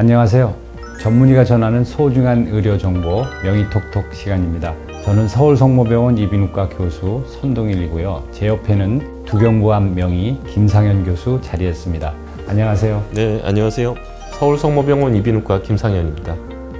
안녕하세요. 전문의가 전하는 소중한 의료 정보 명의톡톡 시간입니다. 저는 서울성모병원 이비인후과 교수 손동일이고요. 제 옆에는 두경부암 명의 김상현 교수 자리했습니다. 안녕하세요. 네, 안녕하세요. 서울성모병원 이비인후과 김상현입니다.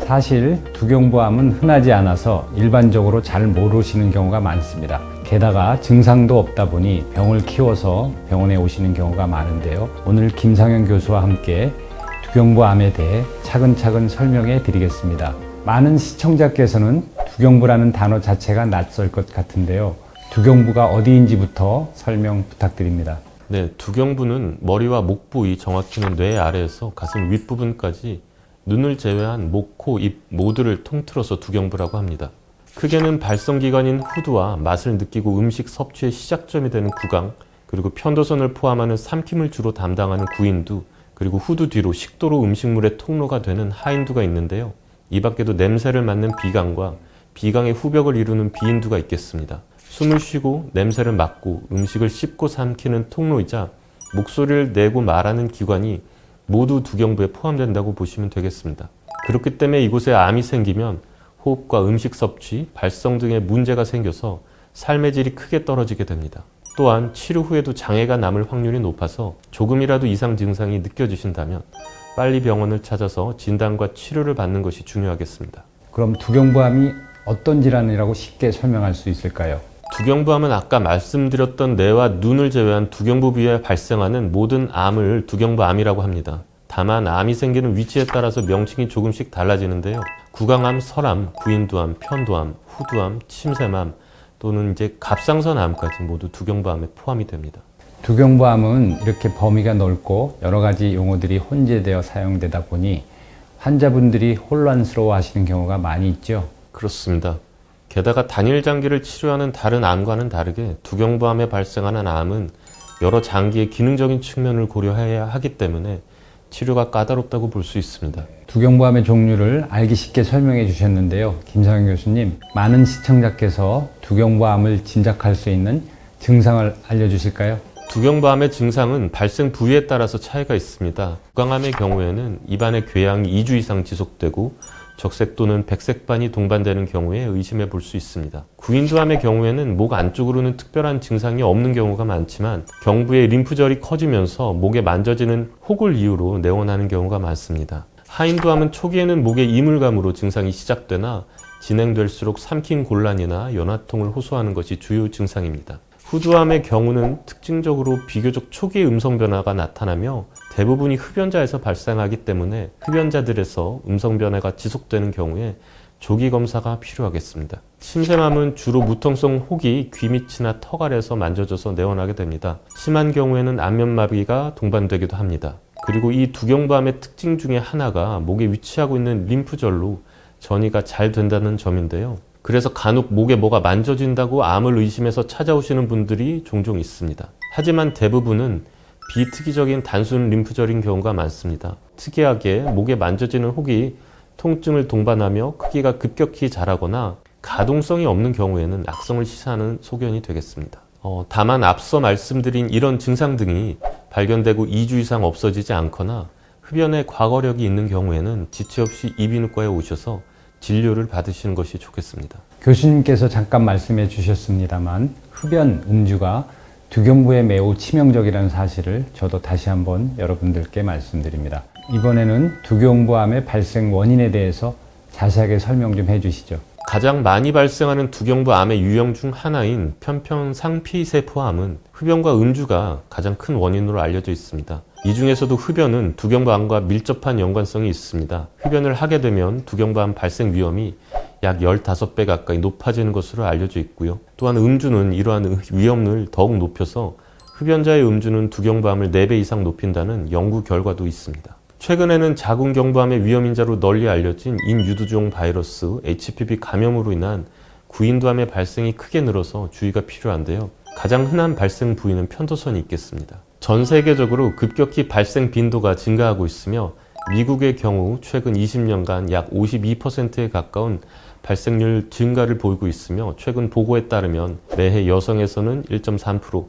사실 두경부암은 흔하지 않아서 일반적으로 잘 모르시는 경우가 많습니다. 게다가 증상도 없다 보니 병을 키워서 병원에 오시는 경우가 많은데요. 오늘 김상현 교수와 함께 두경부암에 대해 차근차근 설명해 드리겠습니다. 많은 시청자께서는 두경부라는 단어 자체가 낯설 것 같은데요. 두경부가 어디인지부터 설명 부탁드립니다. 네, 두경부는 머리와 목 부위, 정확히는 뇌 아래에서 가슴 윗부분까지 눈을 제외한 목, 코, 입 모두를 통틀어서 두경부라고 합니다. 크게는 발성기관인 후두와 맛을 느끼고 음식 섭취의 시작점이 되는 구강, 그리고 편도선을 포함하는 삼킴을 주로 담당하는 구인두, 그리고 후두 뒤로 식도로 음식물의 통로가 되는 하인두가 있는데요. 이 밖에도 냄새를 맡는 비강과 비강의 후벽을 이루는 비인두가 있겠습니다. 숨을 쉬고 냄새를 맡고 음식을 씹고 삼키는 통로이자 목소리를 내고 말하는 기관이 모두 두경부에 포함된다고 보시면 되겠습니다. 그렇기 때문에 이곳에 암이 생기면 호흡과 음식 섭취, 발성 등의 문제가 생겨서 삶의 질이 크게 떨어지게 됩니다. 또한 치료 후에도 장애가 남을 확률이 높아서 조금이라도 이상 증상이 느껴지신다면 빨리 병원을 찾아서 진단과 치료를 받는 것이 중요하겠습니다. 그럼 두경부암이 어떤 질환이라고 쉽게 설명할 수 있을까요? 두경부암은 아까 말씀드렸던 뇌와 눈을 제외한 두경부 부위에 발생하는 모든 암을 두경부암이라고 합니다. 다만 암이 생기는 위치에 따라서 명칭이 조금씩 달라지는데요. 구강암, 설암, 구인두암, 편도암, 후두암, 침샘암 또는 이제 갑상선암까지 모두 두경부암에 포함이 됩니다. 두경부암은 이렇게 범위가 넓고 여러 가지 용어들이 혼재되어 사용되다 보니 환자분들이 혼란스러워 하시는 경우가 많이 있죠. 그렇습니다. 게다가 단일 장기를 치료하는 다른 암과는 다르게 두경부암에 발생하는 암은 여러 장기의 기능적인 측면을 고려해야 하기 때문에 치료가 까다롭다고 볼 수 있습니다. 두경부암의 종류를 알기 쉽게 설명해 주셨는데요. 김상현 교수님, 많은 시청자께서 두경부암을 짐작할 수 있는 증상을 알려주실까요? 두경부암의 증상은 발생 부위에 따라서 차이가 있습니다. 구강암의 경우에는 입안의 궤양이 2주 이상 지속되고 적색 또는 백색반이 동반되는 경우에 의심해 볼 수 있습니다. 구인두암의 경우에는 목 안쪽으로는 특별한 증상이 없는 경우가 많지만 경부의 림프절이 커지면서 목에 만져지는 혹을 이유로 내원하는 경우가 많습니다. 하인두암은 초기에는 목에 이물감으로 증상이 시작되나 진행될수록 삼킴 곤란이나 연화통을 호소하는 것이 주요 증상입니다. 후두암의 경우는 특징적으로 비교적 초기의 음성 변화가 나타나며 대부분이 흡연자에서 발생하기 때문에 흡연자들에서 음성 변화가 지속되는 경우에 조기 검사가 필요하겠습니다. 침샘암은 주로 무통성 혹이 귀 밑이나 턱 아래에서 만져져서 내원하게 됩니다. 심한 경우에는 안면마비가 동반되기도 합니다. 그리고 이 두경부암의 특징 중에 하나가 목에 위치하고 있는 림프절로 전이가 잘 된다는 점인데요. 그래서 간혹 목에 뭐가 만져진다고 암을 의심해서 찾아오시는 분들이 종종 있습니다. 하지만 대부분은 비특이적인 단순 림프절인 경우가 많습니다. 특이하게 목에 만져지는 혹이 통증을 동반하며 크기가 급격히 자라거나 가동성이 없는 경우에는 악성을 시사하는 소견이 되겠습니다. 다만 앞서 말씀드린 이런 증상 등이 발견되고 2주 이상 없어지지 않거나 흡연의 과거력이 있는 경우에는 지체 없이 이비인후과에 오셔서 진료를 받으시는 것이 좋겠습니다. 교수님께서 잠깐 말씀해 주셨습니다만 흡연, 음주가 두경부에 매우 치명적이라는 사실을 저도 다시 한번 여러분들께 말씀드립니다. 이번에는 두경부암의 발생 원인에 대해서 자세하게 설명 좀 해주시죠. 가장 많이 발생하는 두경부암의 유형 중 하나인 편평상피세포암은 흡연과 음주가 가장 큰 원인으로 알려져 있습니다. 이 중에서도 흡연은 두경부암과 밀접한 연관성이 있습니다. 흡연을 하게 되면 두경부암 발생 위험이 약 15배 가까이 높아지는 것으로 알려져 있고요. 또한 음주는 이러한 위험을 더욱 높여서 흡연자의 음주는 두경부암을 4배 이상 높인다는 연구 결과도 있습니다. 최근에는 자궁경부암의 위험인자로 널리 알려진 인유두종 바이러스 HPV 감염으로 인한 구인두암의 발생이 크게 늘어서 주의가 필요한데요. 가장 흔한 발생 부위는 편도선이 있겠습니다. 전 세계적으로 급격히 발생 빈도가 증가하고 있으며 미국의 경우 최근 20년간 약 52%에 가까운 발생률 증가를 보이고 있으며 최근 보고에 따르면 매해 여성에서는 1.3%,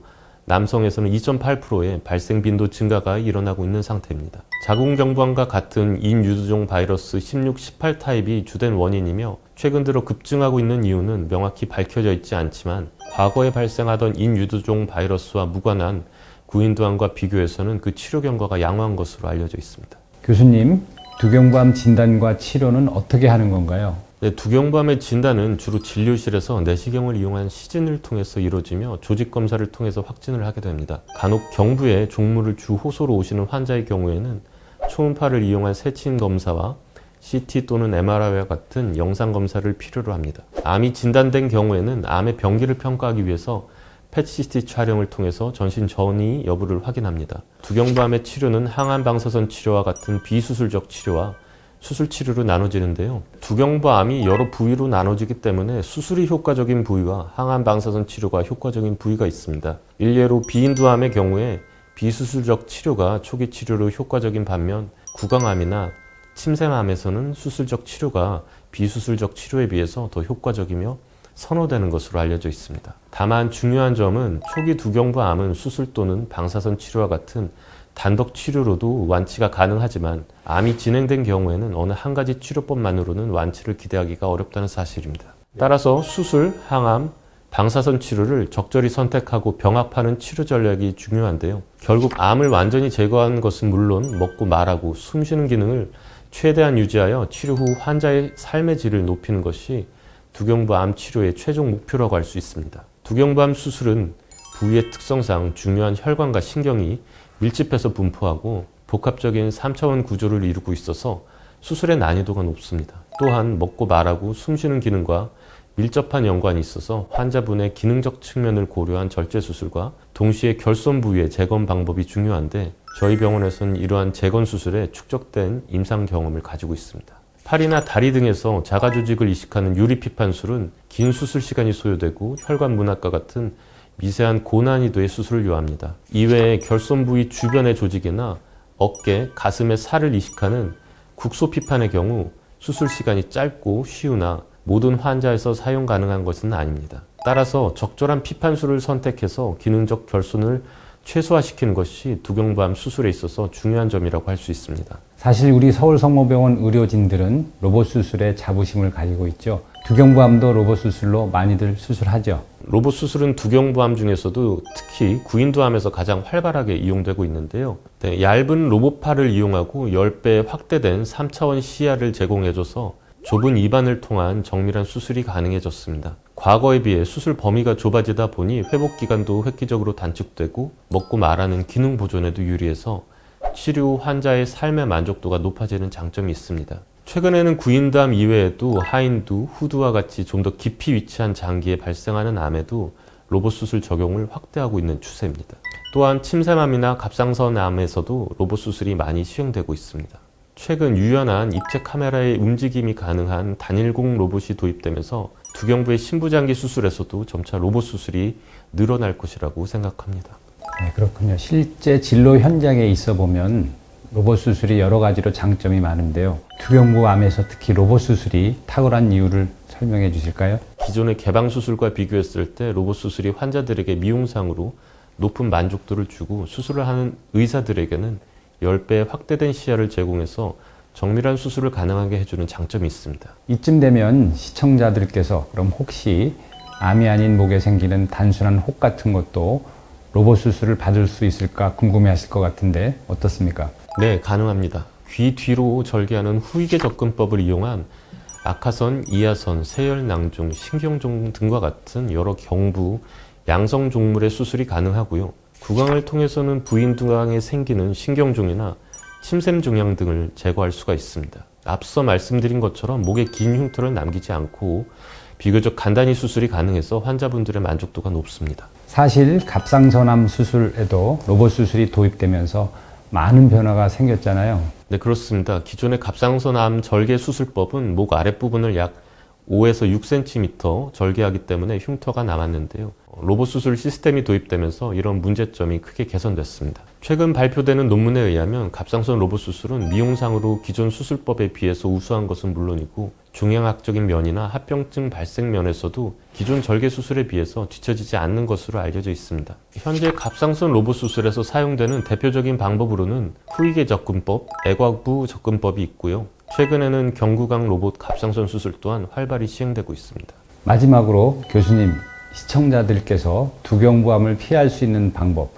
남성에서는 2.8%의 발생 빈도 증가가 일어나고 있는 상태입니다. 자궁경부암과 같은 인유두종 바이러스 16, 18 타입이 주된 원인이며 최근 들어 급증하고 있는 이유는 명확히 밝혀져 있지 않지만 과거에 발생하던 인유두종 바이러스와 무관한 구인두암과 비교해서는 그 치료 경과가 양호한 것으로 알려져 있습니다. 교수님, 두경부암 진단과 치료는 어떻게 하는 건가요? 네, 두경부암의 진단은 주로 진료실에서 내시경을 이용한 시진을 통해서 이루어지며 조직 검사를 통해서 확진을 하게 됩니다. 간혹 경부에 종물을 주 호소로 오시는 환자의 경우에는 초음파를 이용한 세친 검사와 CT 또는 MRI와 같은 영상 검사를 필요로 합니다. 암이 진단된 경우에는 암의 병기를 평가하기 위해서 PET-CT 촬영을 통해서 전신 전이 여부를 확인합니다. 두경부암의 치료는 항암 방사선 치료와 같은 비수술적 치료와 수술 치료로 나눠지는데요. 두경부암이 여러 부위로 나눠지기 때문에 수술이 효과적인 부위와 항암 방사선 치료가 효과적인 부위가 있습니다. 일례로 비인두암의 경우에 비수술적 치료가 초기 치료로 효과적인 반면 구강암이나 침샘암에서는 수술적 치료가 비수술적 치료에 비해서 더 효과적이며 선호되는 것으로 알려져 있습니다. 다만 중요한 점은 초기 두경부암은 수술 또는 방사선 치료와 같은 단독 치료로도 완치가 가능하지만 암이 진행된 경우에는 어느 한 가지 치료법만으로는 완치를 기대하기가 어렵다는 사실입니다. 따라서 수술, 항암, 방사선 치료를 적절히 선택하고 병합하는 치료 전략이 중요한데요. 결국 암을 완전히 제거하는 것은 물론 먹고 말하고 숨쉬는 기능을 최대한 유지하여 치료 후 환자의 삶의 질을 높이는 것이 두경부암 치료의 최종 목표라고 할 수 있습니다. 두경부암 수술은 부위의 특성상 중요한 혈관과 신경이 밀집해서 분포하고 복합적인 3차원 구조를 이루고 있어서 수술의 난이도가 높습니다. 또한 먹고 말하고 숨쉬는 기능과 밀접한 연관이 있어서 환자분의 기능적 측면을 고려한 절제 수술과 동시에 결손 부위의 재건 방법이 중요한데 저희 병원에서는 이러한 재건 수술에 축적된 임상 경험을 가지고 있습니다. 팔이나 다리 등에서 자가 조직을 이식하는 유리피판술은 긴 수술 시간이 소요되고 혈관 문학과 같은 미세한 고난이도의 수술을 요합니다. 이외에 결손 부위 주변의 조직이나 어깨, 가슴의 살을 이식하는 국소피판의 경우 수술 시간이 짧고 쉬우나 모든 환자에서 사용 가능한 것은 아닙니다. 따라서 적절한 피판술을 선택해서 기능적 결손을 최소화시키는 것이 두경부암 수술에 있어서 중요한 점이라고 할 수 있습니다. 사실 우리 서울성모병원 의료진들은 로봇 수술에 자부심을 가지고 있죠. 두경부암도 로봇 수술로 많이들 수술하죠. 로봇 수술은 두경부암 중에서도 특히 구인두암에서 가장 활발하게 이용되고 있는데요. 얇은 로봇팔을 이용하고 10배 확대된 3차원 시야를 제공해줘서 좁은 입안을 통한 정밀한 수술이 가능해졌습니다. 과거에 비해 수술 범위가 좁아지다 보니 회복 기간도 획기적으로 단축되고 먹고 말하는 기능 보존에도 유리해서 치료 후 환자의 삶의 만족도가 높아지는 장점이 있습니다. 최근에는 구인두암 이외에도 하인두, 후두와 같이 좀 더 깊이 위치한 장기에 발생하는 암에도 로봇 수술 적용을 확대하고 있는 추세입니다. 또한 침샘암이나 갑상선암에서도 로봇 수술이 많이 시행되고 있습니다. 최근 유연한 입체 카메라의 움직임이 가능한 단일공 로봇이 도입되면서 두경부의 신부장기 수술에서도 점차 로봇 수술이 늘어날 것이라고 생각합니다. 네, 그렇군요. 실제 진료 현장에 있어 보면 로봇 수술이 여러 가지로 장점이 많은데요. 두경부암에서 특히 로봇 수술이 탁월한 이유를 설명해 주실까요? 기존의 개방 수술과 비교했을 때 로봇 수술이 환자들에게 미용상으로 높은 만족도를 주고 수술을 하는 의사들에게는 10배 확대된 시야를 제공해서 정밀한 수술을 가능하게 해주는 장점이 있습니다. 이쯤 되면 시청자들께서 그럼 혹시 암이 아닌 목에 생기는 단순한 혹 같은 것도 로봇 수술을 받을 수 있을까 궁금해 하실 것 같은데 어떻습니까? 네, 가능합니다. 귀 뒤로 절개하는 후이계 접근법을 이용한 악하선, 이하선, 세혈낭중, 신경종 등과 같은 여러 경부, 양성 종물의 수술이 가능하고요. 구강을 통해서는 부인두강에 생기는 신경종이나 침샘종양 등을 제거할 수가 있습니다. 앞서 말씀드린 것처럼 목에 긴 흉터를 남기지 않고 비교적 간단히 수술이 가능해서 환자분들의 만족도가 높습니다. 사실 갑상선암 수술에도 로봇 수술이 도입되면서 많은 변화가 생겼잖아요. 네, 그렇습니다. 기존의 갑상선암 절개 수술법은 목 아랫부분을 약 5에서 6cm 절개하기 때문에 흉터가 남았는데요. 로봇 수술 시스템이 도입되면서 이런 문제점이 크게 개선됐습니다. 최근 발표되는 논문에 의하면 갑상선 로봇 수술은 미용상으로 기존 수술법에 비해서 우수한 것은 물론이고 중형학적인 면이나 합병증 발생 면에서도 기존 절개 수술에 비해서 뒤처지지 않는 것으로 알려져 있습니다. 현재 갑상선 로봇 수술에서 사용되는 대표적인 방법으로는 후이게 접근법, 애곽부 접근법이 있고요. 최근에는 경구강 로봇 갑상선 수술 또한 활발히 시행되고 있습니다. 마지막으로 교수님, 시청자들께서 두경부암을 피할 수 있는 방법,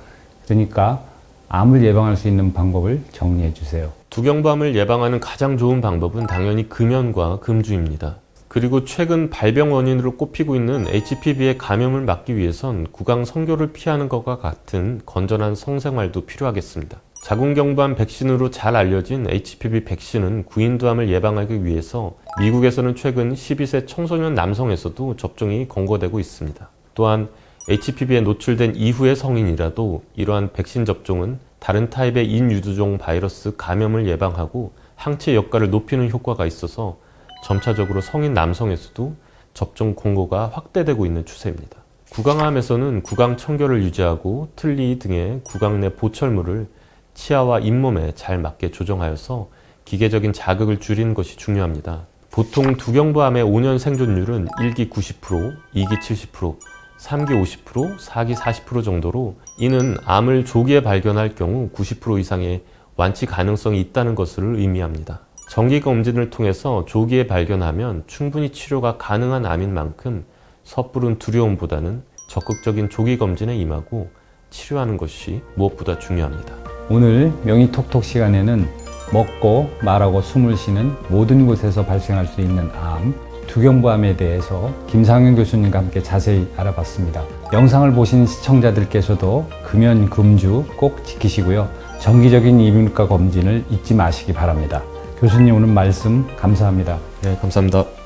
그러니까 암을 예방할 수 있는 방법을 정리해 주세요. 두경부암을 예방하는 가장 좋은 방법은 당연히 금연과 금주입니다. 그리고 최근 발병 원인으로 꼽히고 있는 HPV의 감염을 막기 위해선 구강 성교를 피하는 것과 같은 건전한 성생활도 필요하겠습니다. 자궁경부암 백신으로 잘 알려진 HPV 백신은 구인두암을 예방하기 위해서 미국에서는 최근 12세 청소년 남성에서도 접종이 권고되고 있습니다. 또한 HPV에 노출된 이후의 성인이라도 이러한 백신 접종은 다른 타입의 인유두종 바이러스 감염을 예방하고 항체 역할을 높이는 효과가 있어서 점차적으로 성인 남성에서도 접종 권고가 확대되고 있는 추세입니다. 구강암에서는 구강 청결을 유지하고 틀니 등의 구강 내 보철물을 치아와 잇몸에 잘 맞게 조정하여서 기계적인 자극을 줄이는 것이 중요합니다. 보통 두경부암의 5년 생존율은 1기 90%, 2기 70%, 3기 50%, 4기 40% 정도로 이는 암을 조기에 발견할 경우 90% 이상의 완치 가능성이 있다는 것을 의미합니다. 정기검진을 통해서 조기에 발견하면 충분히 치료가 가능한 암인 만큼 섣부른 두려움보다는 적극적인 조기검진에 임하고 치료하는 것이 무엇보다 중요합니다. 오늘 명의톡톡 시간에는 먹고 말하고 숨을 쉬는 모든 곳에서 발생할 수 있는 암, 두경부암에 대해서 김상현 교수님과 함께 자세히 알아봤습니다. 영상을 보신 시청자들께서도 금연, 금주 꼭 지키시고요. 정기적인 이비인후과 검진을 잊지 마시기 바랍니다. 교수님 오늘 말씀 감사합니다. 네, 감사합니다.